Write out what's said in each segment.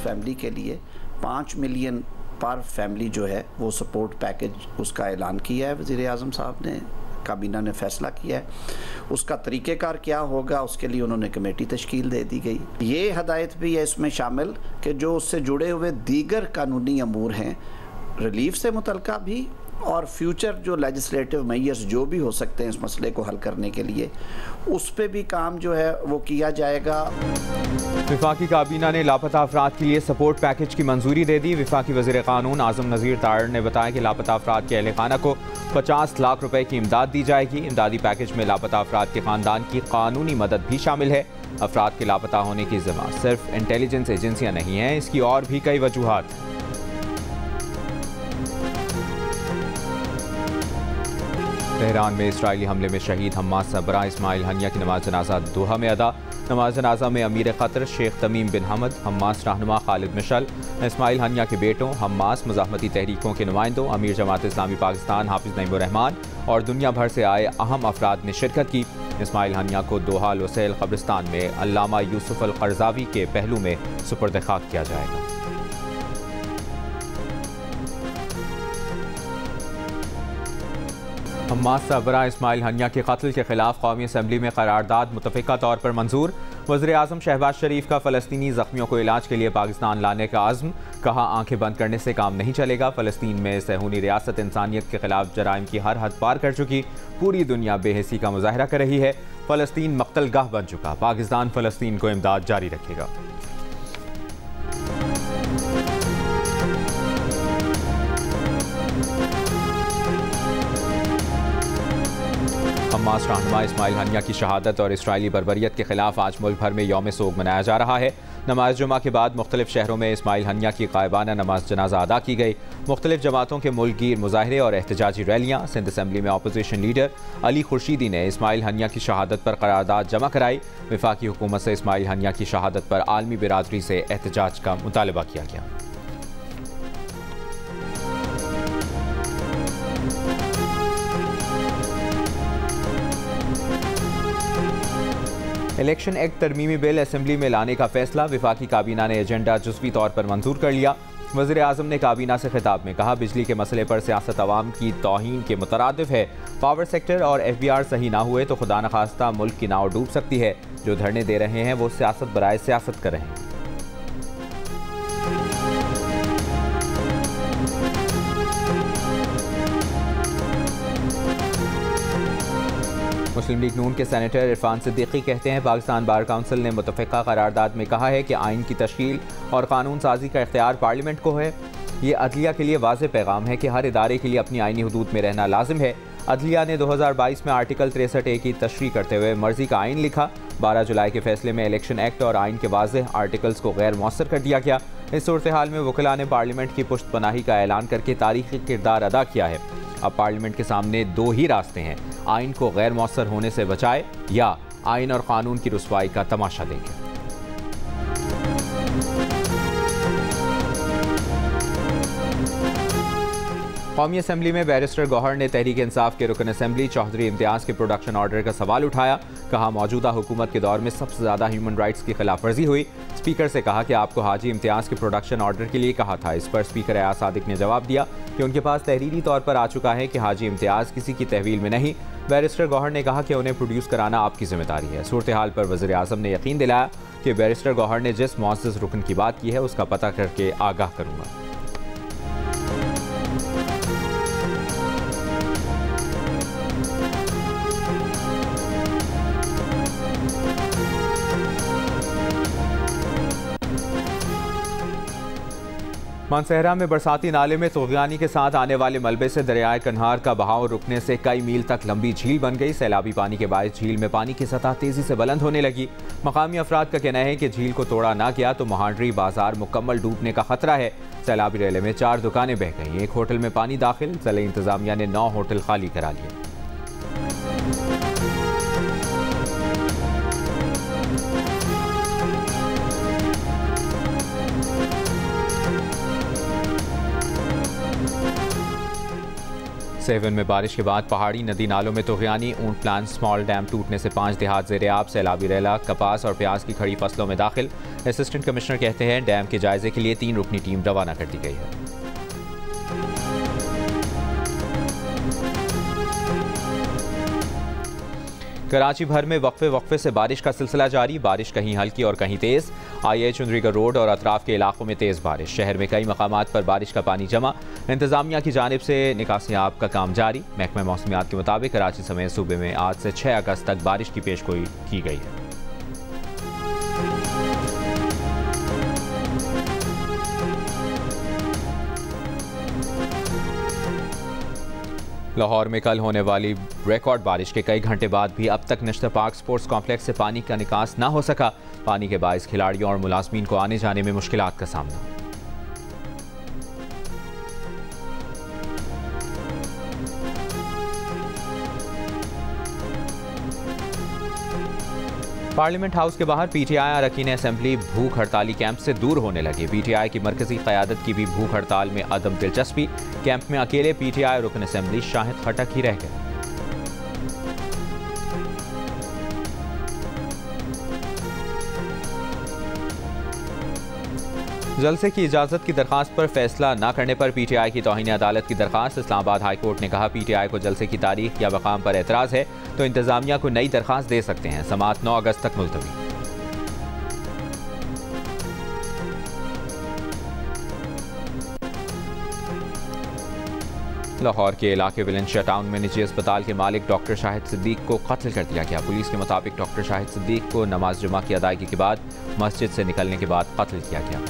Family के लिए 5 million पर फैमिली जो है वो सपोर्ट पैकेज उसका ऐलान किया है वज़ीर आज़म साहब ने, काबीना ने फैसला किया है। उसका तरीक़ेकार क्या होगा उसके लिए उन्होंने कमेटी तश्कील दे दी गई। ये हदायत भी है इसमें शामिल कि जो उससे जुड़े हुए दीगर कानूनी अमूर हैं, रिलीफ से मुतल्लिक़ भी और फ्यूचर जो लेजिस्लेटिव मेजर्स जो भी हो सकते हैं इस मसले को हल करने के लिए, उस पे भी काम जो है वो किया जाएगा। विफाकी काबीना ने लापता अफराद के लिए सपोर्ट पैकेज की मंजूरी दे दी। विफाकी वज़ीर क़ानून आज़म नज़ीर तारड़ ने बताया कि लापता अफराद के अहले खाना को 50 लाख रुपए की इमदाद दी जाएगी। इमदादी पैकेज में लापता अफराद के ख़ानदान की कानूनी मदद भी शामिल है। अफराद के लापता होने की ज़िम्मा सिर्फ इंटेलिजेंस एजेंसियाँ नहीं हैं, इसकी और भी कई वजूहात हैं। तेहरान में इसराइली हमले में शहीद हम्मास सरबरा इस्माइल हनिया की नमाज जनाजा दोहा में अदा। नमाज जनाजा में अमीर क़तर शेख तमीम बिन हमद, हम्मास रहनुमा खालिद मिशल, इस्माइल हनिया के बेटों, हम्मास मुज़ाहमती तहरीकों के नुमाइंदों, अमीर जमात इस्लामी पाकिस्तान हाफिज़ नईमुर रहमान और दुनिया भर से आए अहम अफराद ने शिरकत की। इस्माइल हनिया को दोहा लुसैल कब्रिस्तान में अल्लामा यूसुफ अल क़रज़ावी के पहलू में सुपुर्द खाक किया जाएगा। हम्मास सरबरा इस्माइल हनिया के कत्ल के खिलाफ कौमी असम्बली में करारदाद मुतफ़िक़ा तौर पर मंजूर। वज़ीर आज़म शहबाज शरीफ का फ़लस्तीनी ज़ख्मियों को इलाज के लिए पाकिस्तान लाने का आज़्म, कहा आंखें बंद करने से काम नहीं चलेगा। फ़लस्तीन में सहूनी रियासत इंसानियत के खिलाफ जराइम की हर हद पार कर चुकी, पूरी दुनिया बेहिसी का मुज़ाहरा कर रही है। फ़लस्तीन मक़तलगाह बन चुका, पाकिस्तान फ़लस्तीन को इमदाद जारी रखेगा। हम्मास रहनुमा इस्माइल हनिया की शहादत और इसराइली बर्बरियत के खिलाफ आज मुल्क भर में यौम सोग मनाया जा रहा है। नमाज जुमा के बाद मुख्तलिफ शहरों में इस्माइल हनिया की ग़ायबाना नमाज जनाजा अदा की गई। मुख्तलिफ जमातों के मुल्कगीर मुजाहरे और एहतजाजी रैलियाँ। सिंध असम्बली में अपोजिशन लीडर अली खुर्शीदी ने इस्माइल हनिया की शहादत पर करारदाद जमा कराई। विफाकी हुकूमत से इस्माइल हनिया की शहादत पर आलमी बिरादरी से एहतजाज का मुतालबा किया गया। इलेक्शन एक्ट तरमीमी बिल असम्बली में लाने का फैसला। विफाकी काबीना ने एजेंडा जुज़वी तौर पर मंजूर कर लिया। वज़ीर आज़म ने काबीना से खिताब में कहा, बिजली के मसले पर सियासत अवाम की तौहीन के मुतरादिफ है। पावर सेक्टर और FBR सही ना हुए तो खुदा न खास्ता मुल्क की नाव डूब सकती है। जो धरने दे रहे हैं वो सियासत बराए सियासत कर रहे हैं। मुस्लिम लीग नून के सेनेटर इरफान सिद्दीकी कहते हैं, पाकिस्तान बार काउंसिल ने मुतफ़िक़ा करारदाद में कहा है कि आइन की तश्कील और कानून साजी का इख्तियार पार्लियामेंट को है। ये अदलिया के लिए वाज़ेह पैगाम है कि हर इदारे के लिए अपनी आइनी हुदूद में रहना लाजिम है। अदलिया ने 2022 में आर्टिकल 63A की तशरीह करते हुए मर्जी का आइन लिखा। 12 जुलाई के फैसले में इलेक्शन एक्ट और आइन के वाज़ेह आर्टिकल्स को गैर मौसर कर दिया गया। इस सूरत हाल में वकला ने पार्लियामेंट की पुश्त पनाही का ऐलान करके तारीखी किरदार अदा किया है। अब पार्लियामेंट के सामने दो ही रास्ते हैं, आइन को गैर मौसर होने से बचाए या आइन और कानून की रुसवाई का तमाशा देखें। कौमी असम्बली में बैरिस्टर गौहर ने तहरीक इंसाफ के रुकन असम्बली चौधरी इम्तियाज़ के प्रोडक्शन ऑर्डर का सवाल उठाया। कहा, मौजूदा हुकूमत के दौर में सबसे ज़्यादा ह्यूमन राइट्स की खिलाफ वर्जी हुई। स्पीकर से कहा कि आपको हाजी इम्तियाज़ के प्रोडक्शन ऑर्डर के लिए कहा था। इस पर स्पीकर अयाज सादिक ने जवाब दिया कि उनके पास तहरीरी तौर पर आ चुका है कि हाजी इम्तियाज़ किसी की तहवील में नहीं। बैरिस्टर गौहर ने कहा कि उन्हें प्रोड्यूस कराना आपकी जिम्मेदारी है। सूरत हाल पर वज़ीर आज़म ने यकीन दिलाया कि बैरिस्टर गौहर ने जिस मुअज़्ज़ज़ रुकन की बात की है उसका पता करके आगाह करूँगा। मानसहरा में बरसाती नाले में तुग़यानी के साथ आने वाले मलबे से दरियाए कन्हार का बहाव रुकने से कई मील तक लंबी झील बन गई। सैलाबी पानी के बायस झील में पानी की सतह तेजी से बुलंद होने लगी। मकामी अफराद का कहना है कि झील को तोड़ा ना गया तो महांडरी बाजार मुकम्मल डूबने का खतरा है। सैलाबी रेले में 4 दुकानें बह गईं। एक होटल में पानी दाखिल। ज़िला इंतजामिया ने 9 होटल खाली करा लिए। सेवन में बारिश के बाद पहाड़ी नदी नालों में तूफ़ानी ऊंट प्लान स्मॉल डैम टूटने से 5 देहात ज़ेर-ए-आब, सैलाबी रेला, कपास और प्याज की खड़ी फसलों में दाखिल। असिस्टेंट कमिश्नर कहते हैं डैम के जायजे के लिए 3 रुकनी टीम रवाना कर दी गई है। कराची भर में वक्फे से बारिश का सिलसिला जारी। बारिश कहीं हल्की और कहीं तेज़। IA चुंदरीगढ़ रोड और अतराफ के इलाकों में तेज़ बारिश। शहर में कई मकामात पर बारिश का पानी जमा। इंतजामिया की जानिब से निकासियाब का काम जारी। महकमा मौसमियात के मुताबिक कराची समेत सूबे में आज से 6 अगस्त तक बारिश की पेशगोई की गई है। लाहौर में कल होने वाली रिकॉर्ड बारिश के कई घंटे बाद भी अब तक नेशनल पार्क स्पोर्ट्स कॉम्प्लेक्स से पानी का निकास ना हो सका। पानी के बायस खिलाड़ियों और मुलाजमीन को आने जाने में मुश्किलात का सामना। पार्लियामेंट हाउस के बाहर PTI अरकान असेंबली भूख हड़ताली कैंप से दूर होने लगे। PTI की मरकजी क़यादत की भी भूख हड़ताल में अदम दिलचस्पी। कैंप में अकेले PTI रुकन असेंबली शाहिद खटक ही रह गए। जलसे की इजाज़त की दरखास्त पर फैसला न करने पर PTI की तौहीन अदालत की दरखास्त। इस्लामाबाद हाई कोर्ट ने कहा PTI को जलसे की तारीख या मकाम पर एतराज़ है तो इंतजामिया को नई दरखास्त दे सकते हैं। समाअत 9 अगस्त तक मुलतवी। लाहौर के इलाके विलेंशिया टाउन में निजी अस्पताल के मालिक डॉक्टर शाहिद सिद्दीक को कत्ल कर दिया गया। पुलिस के मुताबिक डॉक्टर शाहिद सिद्दीक को नमाज जुमा की अदायगी के बाद मस्जिद से निकलने के बाद कत्ल किया गया।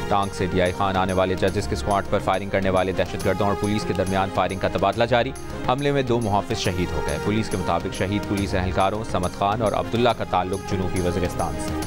टांग से DI खान आने वाले जजेस के स्क्वाड पर फायरिंग करने वाले दहशतगर्दों और पुलिस के दरमियान फायरिंग का तबादला जारी। हमले में 2 मुहाफिज शहीद हो गए। पुलिस के मुताबिक शहीद पुलिस एहलकारों समद खान और अब्दुल्ला का ताल्लुक जनूबी वज़ीरिस्तान से।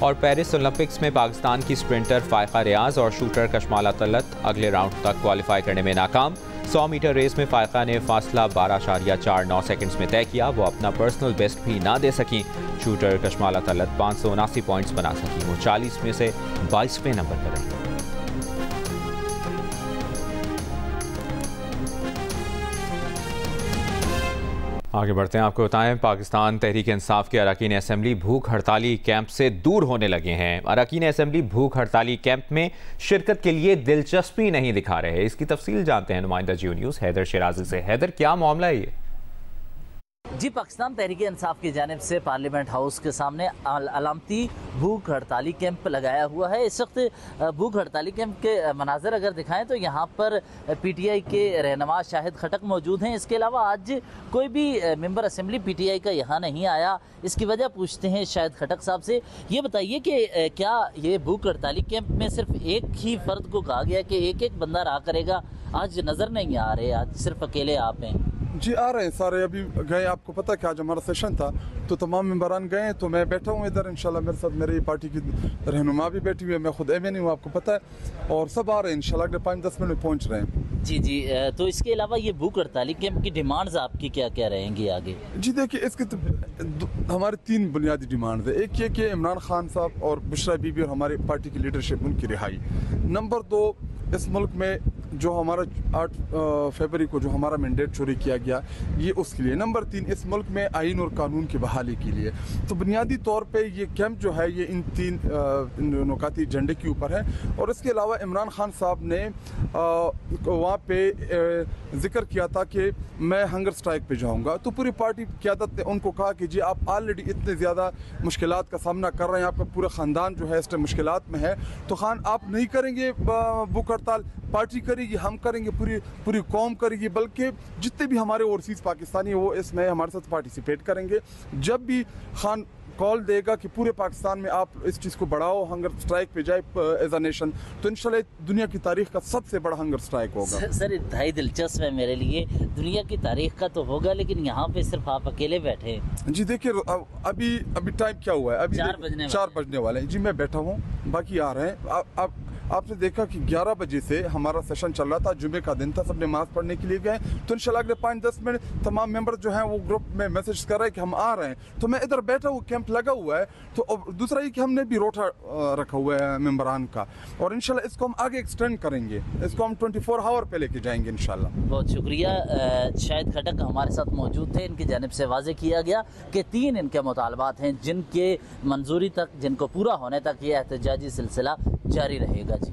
और पेरिस ओलंपिक्स में पाकिस्तान की स्प्रिंटर फायका रियाज और शूटर कशमाला तलत अगले राउंड तक क्वालिफाई करने में नाकाम। 100 मीटर रेस में फायका ने फासला 12.49 सेकंड्स में तय किया। वो अपना पर्सनल बेस्ट भी ना दे सकी। शूटर कशमाला तलत 579 पॉइंट्स बना सकी। वो 40 में से 22वें नंबर पर रही। आगे बढ़ते हैं। आपको बताएं पाकिस्तान तहरीक इंसाफ के अरकान असेंबली भूख हड़ताली कैंप से दूर होने लगे हैं। अरकान असेंबली भूख हड़ताली कैंप में शिरकत के लिए दिलचस्पी नहीं दिखा रहे। इसकी तफसील जानते हैं नुमाइंदा जियो न्यूज़ हैदर शिराजी से। हैदर, क्या मामला है ये? जी, पाकिस्तान तहरीक इंसाफ की जानिब से पार्लियामेंट हाउस के सामने अलामती भूख हड़ताली कैंप लगाया हुआ है। इस वक्त भूख हड़ताली कैंप के मनाजर अगर दिखाएं तो यहाँ पर PTI के रहनुमा शाहिद खटक मौजूद हैं। इसके अलावा आज कोई भी मेंबर असेंबली PTI का यहाँ नहीं आया। इसकी वजह पूछते हैं शाहिद खटक साहब से। ये बताइए कि क्या ये भूख हड़ताली कैंप में सिर्फ एक ही फ़र्द को कहा गया कि एक एक बंदा रहा करेगा? आज नज़र नहीं आ रहे, आज सिर्फ अकेले आप हैं। जी आ रहे हैं सारे, अभी गए। आपको पता कि आज हमारा सेशन था तो तमाम मेंबरान गए, तो मैं बैठा हूँ इधर। इंशाल्लाह मेरे साथ मेरी पार्टी की रहनुमा भी बैठी हुई है। मैं खुद MN हूँ, आपको पता है। और सब आ रहे हैं इंशाल्लाह, अगले 5-10 मिनट में पहुँच रहे हैं। जी जी, तो इसके अलावा ये भूख हड़ताली कैंप की डिमांड्स आपकी क्या क्या रहेंगी आगे? जी देखिए, इसके हमारे 3 बुनियादी डिमांड है। एक ये कि इमरान खान साहब और बुशरा बीबी और हमारी पार्टी की लीडरशिप उनकी रिहाई। नंबर 2, इस मुल्क में जो हमारा 8 फरवरी को जो हमारा मैंडेट चोरी किया गया, ये उसके लिए। नंबर 3, इस मुल्क में आइन और कानून की बहाली के लिए। तो बुनियादी तौर पे ये कैंप जो है ये इन 3 नुकाती एजेंडे के ऊपर है। और इसके अलावा इमरान खान साहब ने वहाँ पे जिक्र किया था कि मैं हंगर स्ट्राइक पे जाऊँगा। तो पूरी पार्टी क़यादत ने उनको कहा कि जी आप ऑलरेडी इतने ज़्यादा मुश्किलात का सामना कर रहे हैं, आपका पूरा ख़ानदान जो है इस टाइम मुश्किलात में है, तो खान आप नहीं करेंगे भूख हड़ताल, पार्टी करेगी, हम करेंगे, पूरी कौम करेगी, बल्कि जितने भी हमारे ओवरसीज़ पाकिस्तानी है वो इसमें हमारे साथ पार्टिसिपेट करेंगे। जब भी खान कॉल देगा कि पूरे पाकिस्तान में आप इस चीज़ को बढ़ाओ, हंगर स्ट्राइक पे जाए एज अ नेशन, तो इंशाल्लाह दुनिया की तारीख का सबसे बड़ा हंगर स्ट्राइक होगा। सर इंतहाई दिलचस्प है मेरे लिए। दुनिया की तारीख का तो होगा, लेकिन यहाँ पे सिर्फ आप अकेले बैठे हैं। जी देखिए, अभी टाइम क्या हुआ है? अभी 4 बजने वाले हैं। जी मैं बैठा हूँ, बाकी आ रहे हैं। आपने देखा कि 11 बजे से हमारा सेशन चल रहा था, जुमे का दिन था, सबने नमाज पढ़ने के लिए गए। तो इंशाल्लाह अगले 5-10 मिनट तमाम मेंबर जो हैं वो ग्रुप में मैसेज कर रहे हैं कि हम आ रहे हैं। तो मैं इधर बैठा हूँ, कैंप लगा हुआ है। तो दूसरा ये कि हमने भी रोटा रखा हुआ है मेंबरान का, और इंशाल्लाह इसको हम आगे एक्सटेंड करेंगे, इसको हम 24 आवर पे लेके जाएंगे इंशाल्लाह। बहुत शुक्रिया। शाहिद खटक हमारे साथ मौजूद थे। इनकी जानिब से वाज़ेह किया गया कि 3 इनके मुतालबात हैं जिनके मंजूरी तक, जिनको पूरा होने तक ये एहतजाजी सिलसिला जारी रहेगा। जी।